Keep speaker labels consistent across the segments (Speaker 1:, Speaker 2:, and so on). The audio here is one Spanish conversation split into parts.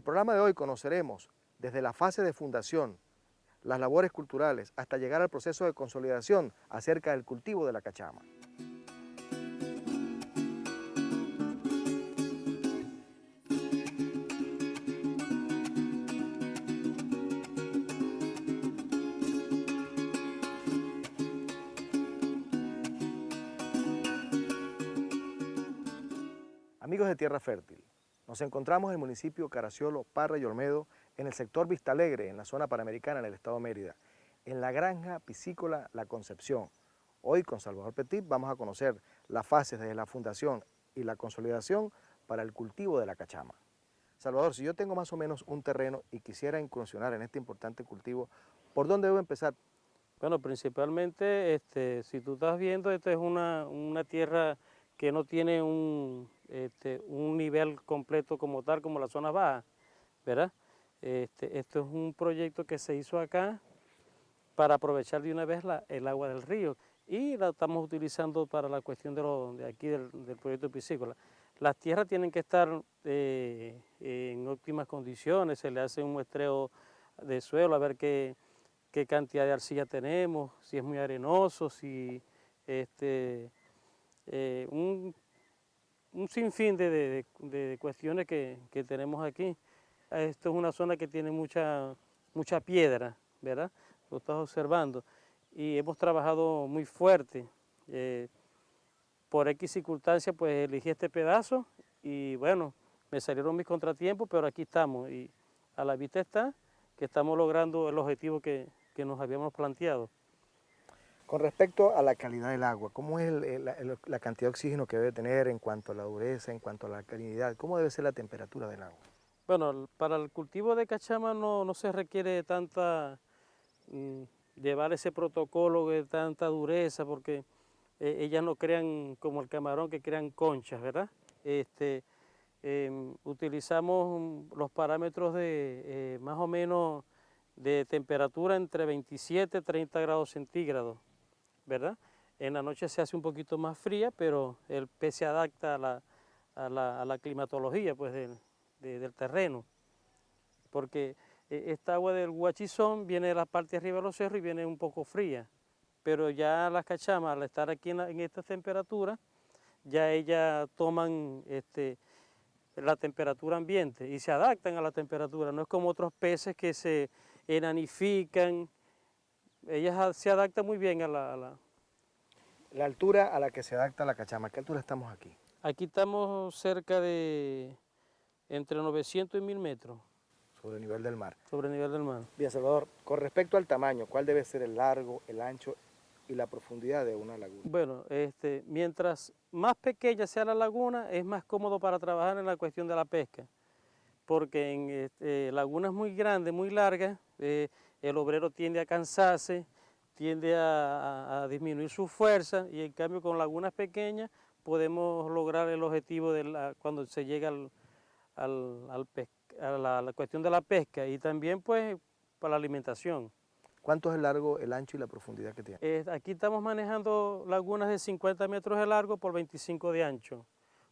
Speaker 1: el programa de hoy conoceremos desde la fase de fundación, las labores culturales, hasta llegar al proceso de consolidación acerca del cultivo de la cachama. Amigos de Tierra Fértil, nos encontramos en el municipio Caraciolo, Parra y Olmedo, en el sector Vista Alegre, en la zona panamericana, en el estado de Mérida, en la granja piscícola La Concepción. Hoy con Salvador Petit vamos a conocer las fases desde la fundación y la consolidación para el cultivo de la cachama. Salvador, si yo tengo más o menos un terreno y quisiera incursionar en este importante cultivo, ¿por dónde debo empezar?
Speaker 2: Bueno, principalmente, si tú estás viendo, esta es una tierra que no tiene un nivel completo como tal, como la zona baja, ¿verdad? Esto es un proyecto que se hizo acá para aprovechar de una vez el agua del río y la estamos utilizando para la cuestión de aquí del proyecto piscícola. Las tierras tienen que estar en óptimas condiciones, se le hace un muestreo de suelo a ver qué cantidad de arcilla tenemos, si es muy arenoso, si un sinfín de cuestiones que tenemos aquí. Esto es una zona que tiene mucha piedra, ¿verdad? Lo estás observando. Y hemos trabajado muy fuerte. Por X circunstancias, pues elegí este pedazo y bueno, me salieron mis contratiempos, pero aquí estamos. Y a la vista está que estamos logrando el objetivo que nos habíamos planteado.
Speaker 1: Con respecto a la calidad del agua, ¿cómo es la cantidad de oxígeno que debe tener en cuanto a la dureza, en cuanto a la calinidad? ¿Cómo debe ser la temperatura del agua?
Speaker 2: Bueno, para el cultivo de cachama no se requiere mm, llevar ese protocolo de tanta dureza, porque ellas no crean como el camarón que crean conchas, ¿verdad? Utilizamos los parámetros de más o menos de temperatura entre 27 y 30 grados centígrados, ¿verdad? En la noche se hace un poquito más fría, pero el pez se adapta a la climatología pues, del terreno, porque esta agua del Huachizón viene de la parte de arriba de los cerros y viene un poco fría, pero ya las cachamas al estar aquí en esta temperatura, ya ellas toman la temperatura ambiente y se adaptan a la temperatura, no es como otros peces que se enanifican, ellas se adaptan muy bien a la.
Speaker 1: La altura a la que se adapta la cachama, ¿a qué altura estamos aquí?
Speaker 2: Aquí estamos cerca de entre 900 y 1000 metros
Speaker 1: Sobre el nivel del mar.
Speaker 2: sobre el nivel del mar.
Speaker 1: Bien, Salvador, con respecto al tamaño, ¿cuál debe ser el largo, el ancho y la profundidad de una laguna?
Speaker 2: Bueno, mientras más pequeña sea la laguna, es más cómodo para trabajar en la cuestión de la pesca, porque en lagunas muy grandes, muy largas, el obrero tiende a cansarse, tiende a disminuir su fuerza, y en cambio con lagunas pequeñas podemos lograr el objetivo cuando se llega a la cuestión de la pesca y también pues para la alimentación.
Speaker 1: ¿Cuánto es el largo, el ancho y la profundidad que tiene?
Speaker 2: Aquí estamos manejando lagunas de 50 metros de largo por 25 de ancho,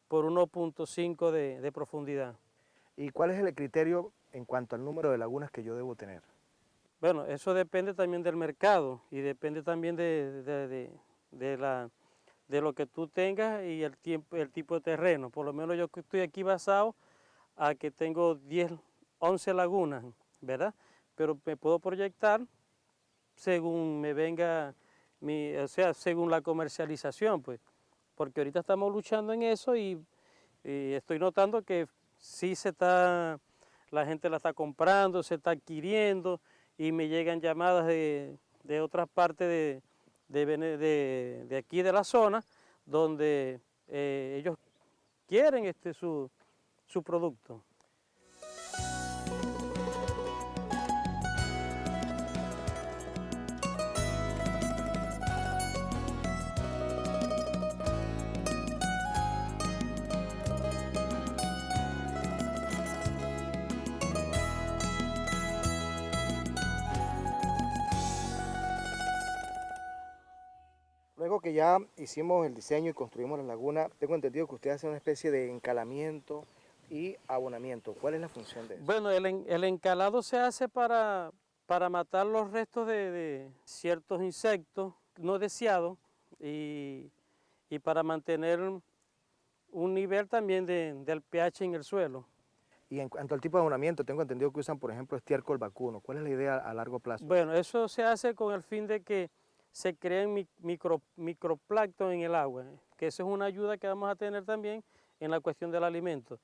Speaker 2: por 1.5 de profundidad.
Speaker 1: ¿Y cuál es el criterio en cuanto al número de lagunas que yo debo tener?
Speaker 2: Bueno, eso depende también del mercado y depende también de lo que tú tengas y el tipo de terreno. Por lo menos yo que estoy aquí basado a que tengo 10, 11 lagunas, ¿verdad? Pero me puedo proyectar según me venga, o sea, según la comercialización, pues. Porque ahorita estamos luchando en eso y estoy notando que sí la gente la está comprando, se está adquiriendo y me llegan llamadas de otras partes de aquí de la zona donde ellos quieren su producto.
Speaker 1: Luego que ya hicimos el diseño y construimos la laguna, tengo entendido que usted hace una especie de encalamiento y abonamiento. ¿Cuál es la función de eso?
Speaker 2: Bueno, el encalado se hace para matar los restos de ciertos insectos no deseados y para mantener un nivel también del pH en el suelo.
Speaker 1: Y en cuanto al tipo de abonamiento, tengo entendido que usan, por ejemplo, estiércol vacuno. ¿Cuál es la idea a largo plazo?
Speaker 2: Bueno, eso se hace con el fin de que se creen microplancton en el agua, que eso es una ayuda que vamos a tener también en la cuestión del alimento.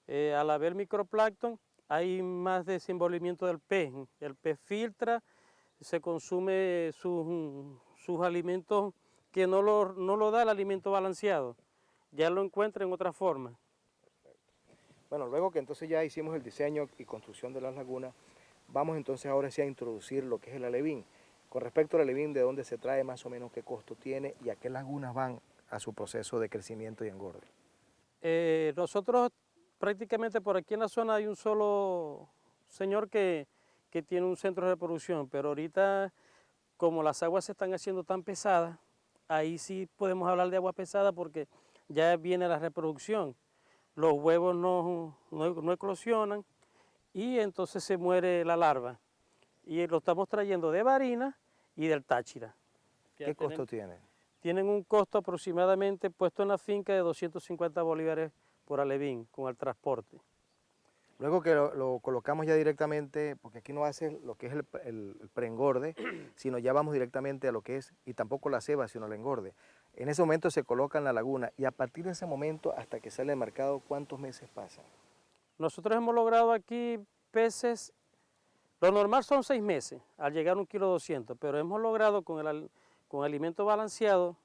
Speaker 2: Al haber microplancton hay más desenvolvimiento del pez. El pez filtra, se consume sus alimentos que no lo da el alimento balanceado, ya lo encuentra en otra forma.
Speaker 1: Bueno, luego que entonces ya hicimos el diseño y construcción de las lagunas, vamos entonces ahora sí a introducir lo que es el alevín. Con respecto al alevín, ¿de dónde se trae más o menos, qué costo tiene y a qué lagunas van a su proceso de crecimiento y engorde?
Speaker 2: Nosotros prácticamente por aquí en la zona hay un solo señor que tiene un centro de reproducción, pero ahorita como las aguas se están haciendo tan pesadas, ahí sí podemos hablar de agua pesada porque ya viene la reproducción. Los huevos no eclosionan y entonces se muere la larva. Y lo estamos trayendo de Barinas y del Táchira.
Speaker 1: ¿Qué costo tiene?
Speaker 2: Tienen un costo aproximadamente puesto en la finca de 250 bolívares por alevín con el transporte.
Speaker 1: Luego que lo colocamos ya directamente, porque aquí no hace lo que es el preengorde, sino ya vamos directamente a lo que es, y tampoco la ceba, sino el engorde. En ese momento se coloca en la laguna y a partir de ese momento hasta que sale al mercado, ¿cuántos meses pasan?
Speaker 2: Nosotros hemos logrado aquí peces, lo normal son 6 meses, al llegar a 1,2 kg, pero hemos logrado con alimento balanceado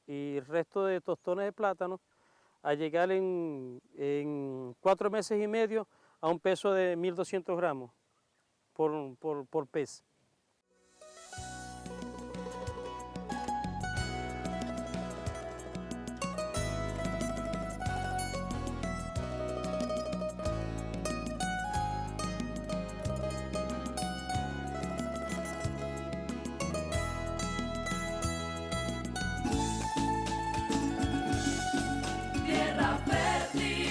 Speaker 2: y el resto de tostones de plátano, a llegar en 4 meses y medio a un peso de 1.200 gramos por pez.
Speaker 3: Tierra fértil.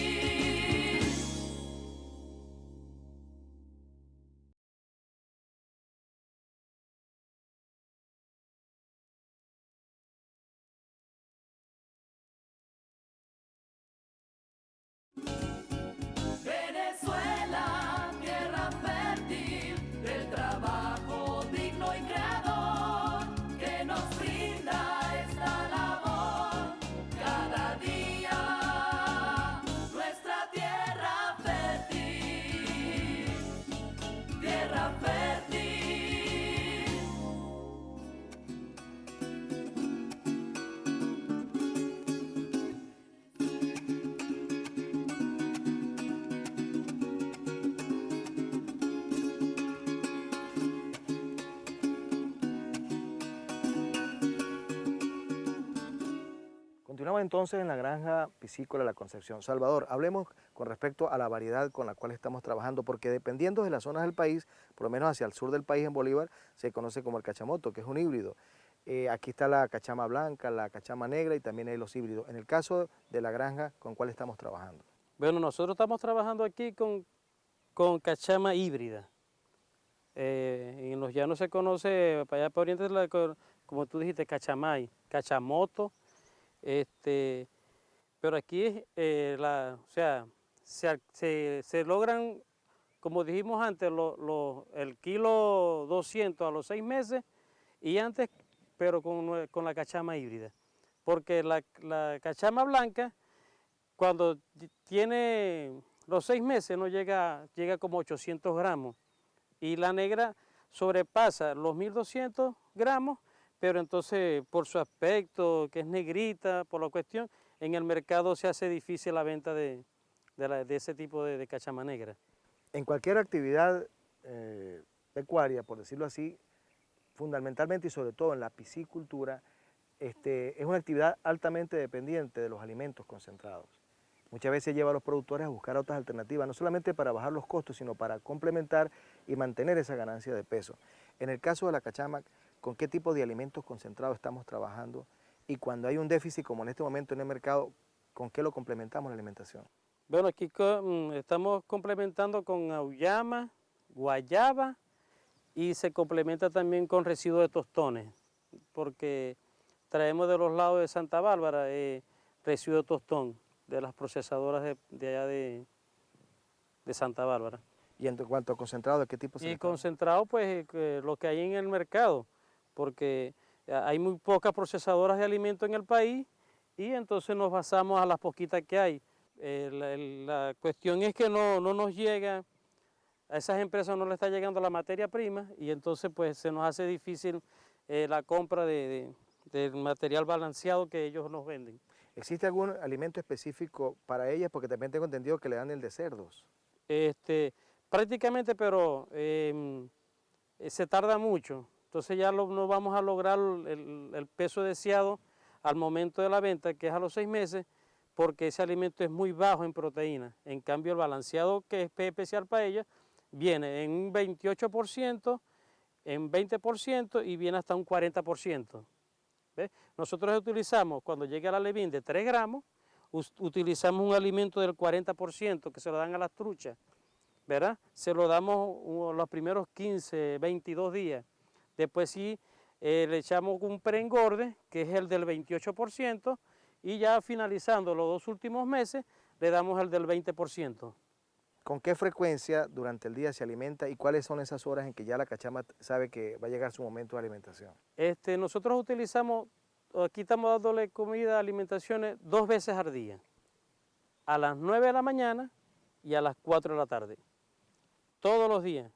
Speaker 3: Venezuela, tierra fértil, del trabajo digno y creador que nos brinda esta labor cada día. Nuestra tierra fértil, tierra fértil.
Speaker 1: Continuamos entonces en la granja piscícola La Concepción. Salvador, hablemos con respecto a la variedad con la cual estamos trabajando, porque dependiendo de las zonas del país, por lo menos hacia el sur del país en Bolívar, se conoce como el cachamoto, que es un híbrido. Aquí está la cachama blanca, la cachama negra y también hay los híbridos. En el caso de la granja, ¿con cuál estamos trabajando?
Speaker 2: Bueno, nosotros estamos trabajando aquí con cachama híbrida. En los llanos se conoce, para allá para oriente, como tú dijiste, cachamay, cachamoto, pero aquí o sea, se logran, como dijimos antes, el kilo 200 a los 6 meses y antes, pero con la cachama híbrida. Porque la cachama blanca, cuando tiene los 6 meses, no llega como 800 gramos. Y la negra sobrepasa los 1.200 gramos, pero entonces por su aspecto, que es negrita, por la cuestión, en el mercado se hace difícil la venta de ese tipo de cachama negra.
Speaker 1: En cualquier actividad pecuaria, por decirlo así, fundamentalmente y sobre todo en la piscicultura, es una actividad altamente dependiente de los alimentos concentrados. Muchas veces lleva a los productores a buscar otras alternativas, no solamente para bajar los costos, sino para complementar y mantener esa ganancia de peso. En el caso de la cachama, ¿con qué tipo de alimentos concentrados estamos trabajando? Y cuando hay un déficit, como en este momento en el mercado, ¿con qué lo complementamos la alimentación?
Speaker 2: Bueno, aquí estamos complementando con auyama, guayaba y se complementa también con residuos de tostones, porque traemos de los lados de Santa Bárbara residuo de tostón de las procesadoras de allá de Santa Bárbara.
Speaker 1: Y en cuanto a concentrado, ¿de qué tipo se le
Speaker 2: Y
Speaker 1: está dando?
Speaker 2: concentrado, pues lo que hay en el mercado, porque hay muy pocas procesadoras de alimentos en el país y entonces nos basamos a las poquitas que hay. La cuestión es que no nos llega, a esas empresas no le está llegando la materia prima y entonces pues se nos hace difícil la compra del material balanceado que ellos nos venden.
Speaker 1: ¿Existe algún alimento específico para ellas? Porque también tengo entendido que le dan el de cerdos.
Speaker 2: Prácticamente, pero se tarda mucho. Entonces ya no vamos a lograr el peso deseado al momento de la venta, que es a los 6 meses, porque ese alimento es muy bajo en proteína. En cambio, el balanceado, que es especial para ella, viene en un 28%, en 20% y viene hasta un 40%. ¿Ves? Nosotros utilizamos, cuando llega la Levín de 3 gramos, utilizamos un alimento del 40% que se lo dan a las truchas, ¿verdad? Se lo damos los primeros 15, 22 días. Después sí le echamos un preengorde, que es el del 28%, y ya finalizando los 2 últimos meses, le damos el del 20%.
Speaker 1: ¿Con qué frecuencia durante el día se alimenta y cuáles son esas horas en que ya la cachama sabe que va a llegar su momento de alimentación?
Speaker 2: Nosotros utilizamos, aquí estamos dándole comida, alimentaciones 2 veces al día, a las 9 de la mañana y a las 4 de la tarde, todos los días.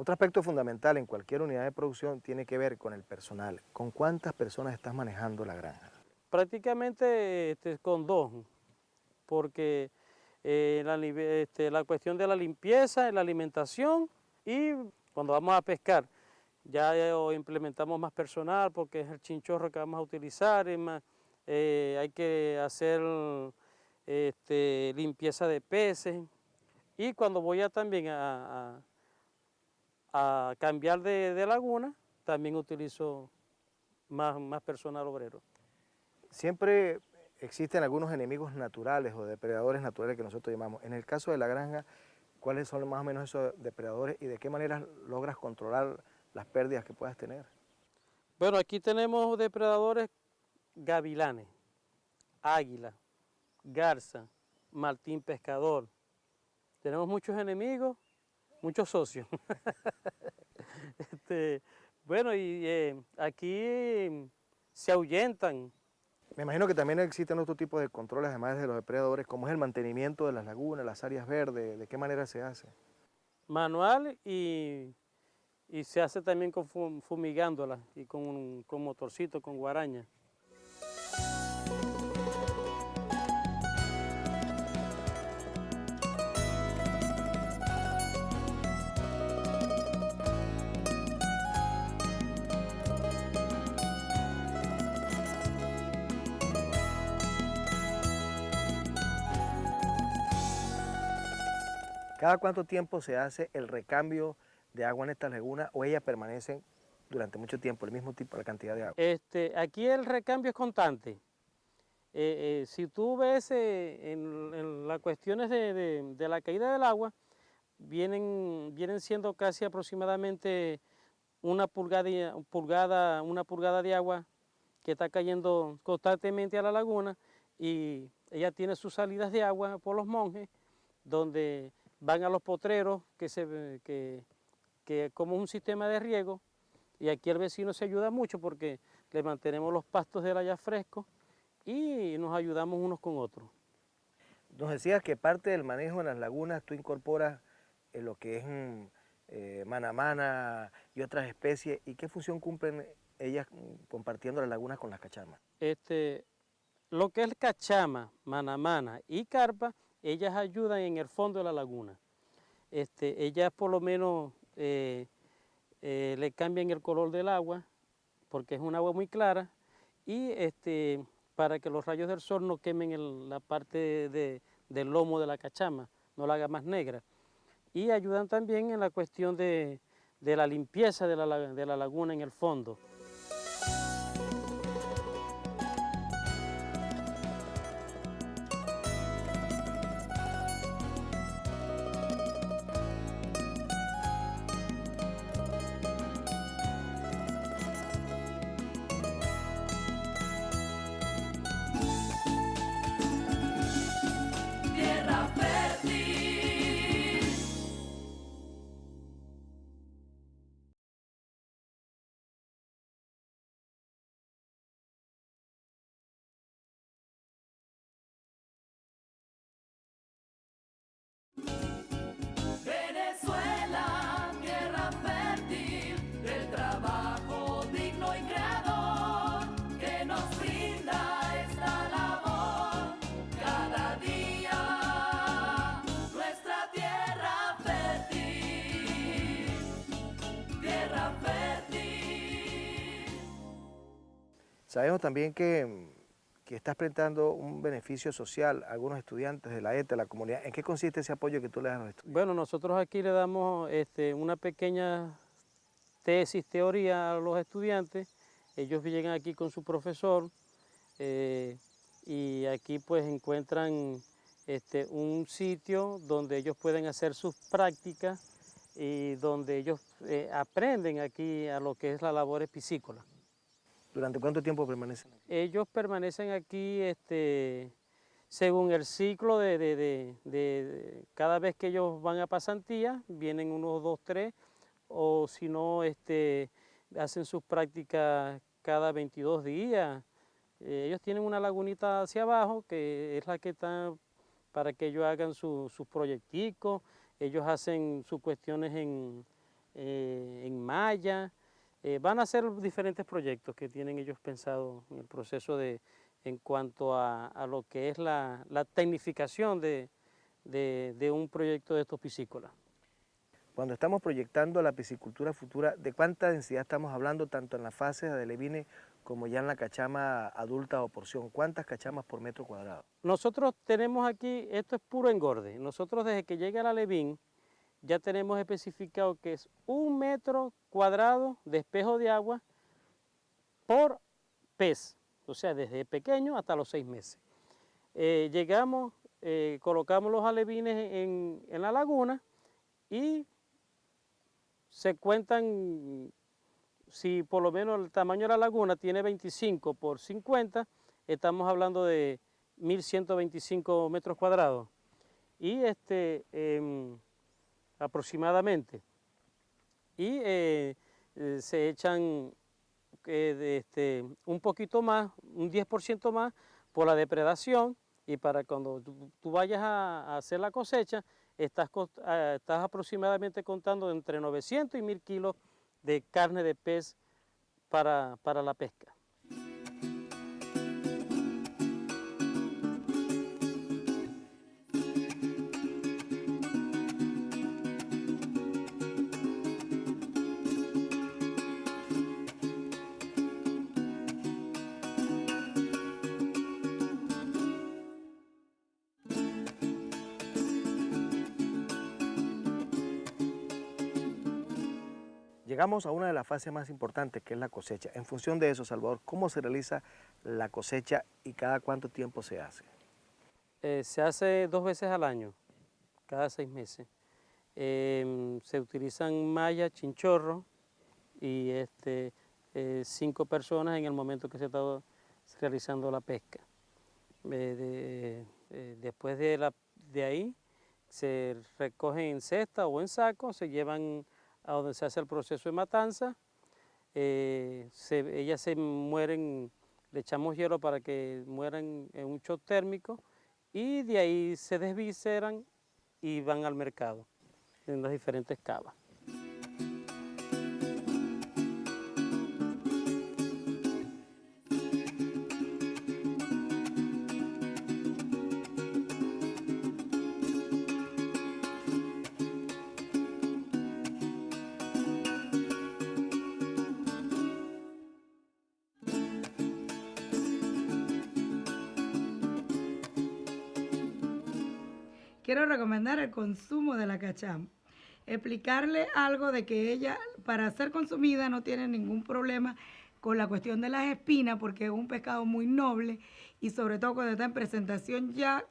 Speaker 1: Otro aspecto fundamental en cualquier unidad de producción tiene que ver con el personal. ¿Con cuántas personas estás manejando la granja?
Speaker 2: Prácticamente con 2, porque la cuestión de la limpieza, la alimentación y cuando vamos a pescar ya implementamos más personal porque es el chinchorro que vamos a utilizar, hay que hacer limpieza de peces y cuando voy también a cambiar de laguna también utilizo más personal obrero.
Speaker 1: Siempre existen algunos enemigos naturales o depredadores naturales que nosotros llamamos. En el caso de la granja, ¿cuáles son más o menos esos depredadores y de qué manera logras controlar las pérdidas que puedas tener?
Speaker 2: Bueno, aquí tenemos depredadores gavilanes, águila, garza, martín pescador. Tenemos muchos enemigos, muchos socios. Bueno, y aquí se ahuyentan.
Speaker 1: Me imagino que también existen otro tipo de controles además de los depredadores, como es el mantenimiento de las lagunas, las áreas verdes, ¿de qué manera se hace?
Speaker 2: Manual y se hace también fumigándolas y con motorcito, con guaraña.
Speaker 1: ¿Cada cuánto tiempo se hace el recambio de agua en estas lagunas o ellas permanecen durante mucho tiempo, el mismo tipo, la cantidad de agua?
Speaker 2: Aquí el recambio es constante. Si tú ves en las cuestiones de la caída del agua, vienen siendo casi aproximadamente una pulgada de agua que está cayendo constantemente a la laguna y ella tiene sus salidas de agua por los monjes, donde van a los potreros que como un sistema de riego, y aquí el vecino se ayuda mucho porque le mantenemos los pastos de allá frescos y nos ayudamos unos con otros.
Speaker 1: Nos decías que parte del manejo en las lagunas tú incorporas lo que es manamana y otras especies, ¿y qué función cumplen ellas compartiendo las lagunas con las cachamas?
Speaker 2: Lo que es cachama, manamana y carpa, ellas ayudan en el fondo de la laguna. Ellas por lo menos le cambian el color del agua porque es un agua muy clara, y para que los rayos del sol no quemen la parte del lomo de la cachama, no la haga más negra. Y ayudan también en la cuestión de la limpieza de la laguna en el fondo.
Speaker 3: Tierra fértil. Venezuela, tierra fértil, del trabajo digno y creador que nos brinda esta labor cada día. Nuestra tierra fértil, tierra fértil.
Speaker 1: Sabemos también que estás prestando un beneficio social a algunos estudiantes de la ETA, de la comunidad. ¿En qué consiste ese apoyo que tú le das a los estudiantes?
Speaker 2: Bueno, nosotros aquí le damos una pequeña tesis, teoría a los estudiantes. Ellos llegan aquí con su profesor y aquí pues encuentran un sitio donde ellos pueden hacer sus prácticas y donde ellos aprenden aquí a lo que es la labor piscícola.
Speaker 1: ¿Durante cuánto tiempo permanecen aquí?
Speaker 2: Ellos permanecen aquí según el ciclo de cada vez que ellos van a pasantía, vienen unos 2, 3, o si no, hacen sus prácticas cada 22 días. Ellos tienen una lagunita hacia abajo, que es la que está para que ellos hagan sus proyecticos. Ellos hacen sus cuestiones en malla. Van a hacer diferentes proyectos que tienen ellos pensados en el proceso en cuanto a lo que es la tecnificación de un proyecto de estos piscícolas.
Speaker 1: Cuando estamos proyectando la piscicultura futura, ¿de cuánta densidad estamos hablando tanto en la fase de alevines como ya en la cachama adulta o porción? ¿Cuántas cachamas por metro cuadrado?
Speaker 2: Nosotros tenemos aquí, esto es puro engorde. Nosotros desde que llega el alevín ya tenemos especificado que es 1 metro cuadrado de espejo de agua por pez, o sea, desde pequeño hasta los 6 meses. Llegamos, colocamos los alevines en la laguna y se cuentan, si por lo menos el tamaño de la laguna tiene 25 por 50, estamos hablando de 1125 metros cuadrados. Y aproximadamente. Y se echan un poquito más, un 10% más por la depredación, y para cuando tú vayas a hacer la cosecha, estás aproximadamente contando entre 900 y 1000 kilos de carne de pez para la pesca.
Speaker 1: Llegamos a una de las fases más importantes, que es la cosecha. En función de eso, Salvador, ¿cómo se realiza la cosecha y cada cuánto tiempo se hace?
Speaker 2: Se hace 2 veces al año, cada 6 meses. Se utilizan malla, chinchorro y 5 personas en el momento que se está realizando la pesca. Después de ahí se recogen en cesta o en saco, se llevan a donde se hace el proceso de matanza. Ellas se mueren, le echamos hielo para que mueran en un shock térmico, y de ahí se desvisceran y van al mercado en las diferentes cavas.
Speaker 4: quiero recomendar el consumo de la cachama. Explicarle algo de que ella, para ser consumida, no tiene ningún problema con la cuestión de las espinas, porque es un pescado muy noble y sobre todo cuando está en presentación ya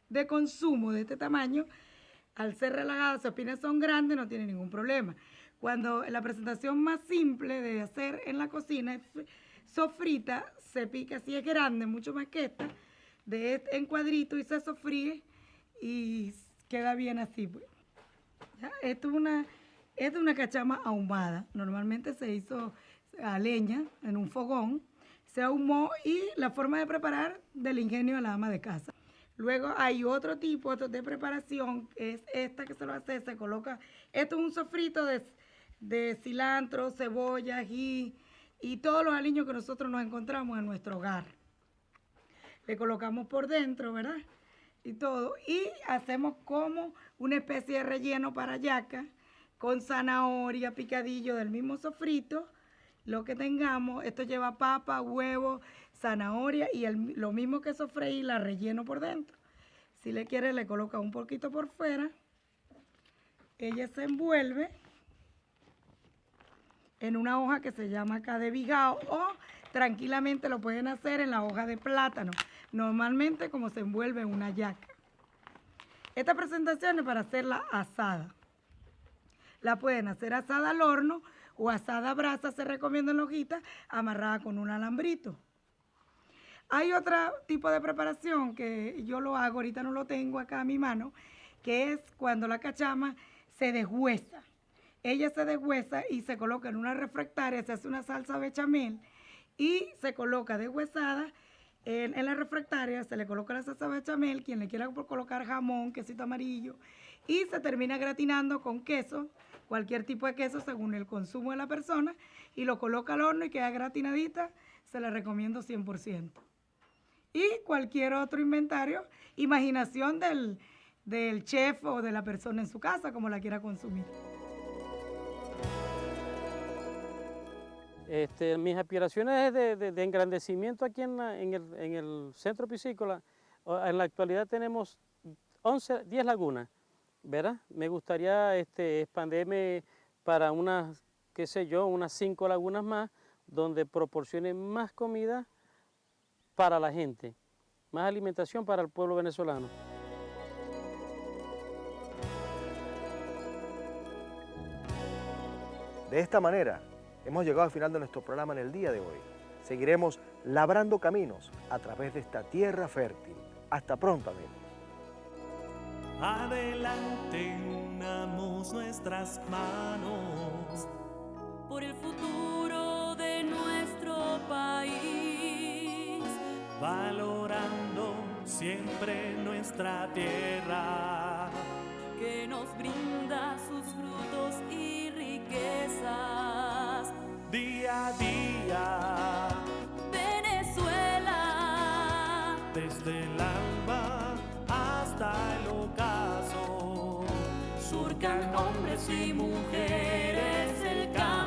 Speaker 4: de consumo de este tamaño, al ser relajada, sus espinas son grandes, no tiene ningún problema. Cuando la presentación más simple de hacer en la cocina es sofrita, se pica, si es grande, mucho más que esta, en cuadrito y se sofríe y queda bien así, pues. ¿Ya? Esto es una cachama ahumada. Normalmente se hizo a leña en un fogón, se ahumó y la forma de preparar del ingenio de la ama de casa. Luego hay otro tipo de preparación, que es esta que se lo hace, se coloca, esto es un sofrito de cilantro, cebolla, ají y todos los aliños que nosotros nos encontramos en nuestro hogar. Le colocamos por dentro, ¿verdad? Y todo. Y hacemos como una especie de relleno para hallaca con zanahoria, picadillo del mismo sofrito, lo que tengamos. Esto lleva papa, huevo, zanahoria y lo mismo que sofreí, la relleno por dentro. Si le quiere, le coloca un poquito por fuera. Ella se envuelve en una hoja que se llama acá de vigao o tranquilamente lo pueden hacer en la hoja de plátano, normalmente como se envuelve en una yaca. Esta presentación es para hacerla asada. La pueden hacer asada al horno o asada a brasa, se recomienda en la hojita, amarrada con un alambrito. Hay otro tipo de preparación que yo lo hago, ahorita no lo tengo acá a mi mano, que es cuando la cachama se deshuesa. Ella se deshuesa y se coloca en una refractaria, se hace una salsa bechamel y se coloca deshuesada en la refractaria, se le coloca la salsa bechamel, quien le quiera colocar jamón, quesito amarillo, y se termina gratinando con queso, cualquier tipo de queso según el consumo de la persona, y lo coloca al horno y queda gratinadita, se la recomiendo 100%. Y cualquier otro inventario, imaginación del chef o de la persona en su casa, como la quiera consumir.
Speaker 2: Mis aspiraciones de engrandecimiento aquí en el centro piscícola, en la actualidad tenemos 10 lagunas, ¿verdad? Me gustaría expandirme para unas, qué sé yo, unas 5 lagunas más, donde proporcione más comida para la gente, más alimentación para el pueblo venezolano.
Speaker 1: De esta manera, hemos llegado al final de nuestro programa en el día de hoy. Seguiremos labrando caminos a través de esta tierra fértil. Hasta pronto, amigos.
Speaker 5: Adelante, unamos nuestras manos
Speaker 3: por el futuro de nuestro país,
Speaker 5: valorando siempre nuestra tierra
Speaker 3: que nos brinda sus frutos y riquezas.
Speaker 5: día a día,
Speaker 3: Venezuela,
Speaker 5: desde el alba hasta el ocaso,
Speaker 3: surcan hombres y mujeres el camino.